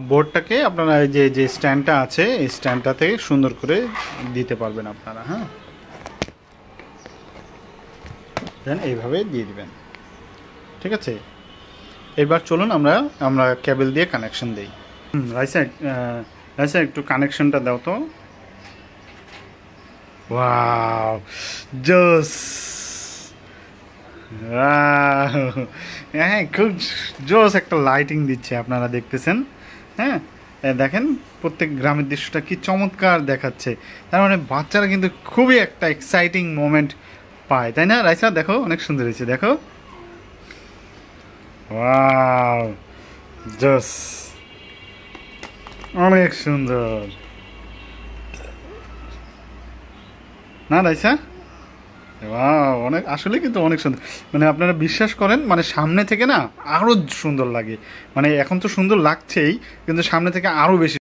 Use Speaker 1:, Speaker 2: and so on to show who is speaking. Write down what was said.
Speaker 1: বোর্ডটাকে আপনারা এই যে যে স্ট্যান্ডটা আছে এই স্ট্যান্ডটা থেকে সুন্দর করে দিতে পারবেন আপনারা। হ্যাঁ, দেন এইভাবে দিয়ে দিবেন। ঠিক আছে, এবার চলুন আমরা কেবল দিয়ে কানেকশন দিই। রাইসা রাইসা একটু কানেকশনটা দাও তো। ওয়াও, জোস! হ্যাঁ, খুব জোস একটা লাইটিং দিচ্ছে, আপনারা দেখতেছেন। হ্যাঁ, দেখেন প্রত্যেক গ্রামের দৃশ্যটা কি চমৎকার দেখাচ্ছে। তার মানে বাচ্চারা কিন্তু খুবই একটা এক্সাইটিং মোমেন্ট পায়, তাই না রাইসা? দেখো অনেক সুন্দর হয়েছে, দেখো। ওয়াও, জোস, অনেক সুন্দর না রাইসা? ওয়াও, অনেক আসলে কিন্তু অনেক সুন্দর। মানে আপনারা বিশ্বাস করেন, মানে সামনে থেকে না আরও সুন্দর লাগে। মানে এখন তো সুন্দর লাগছেই, কিন্তু সামনে থেকে আরও বেশি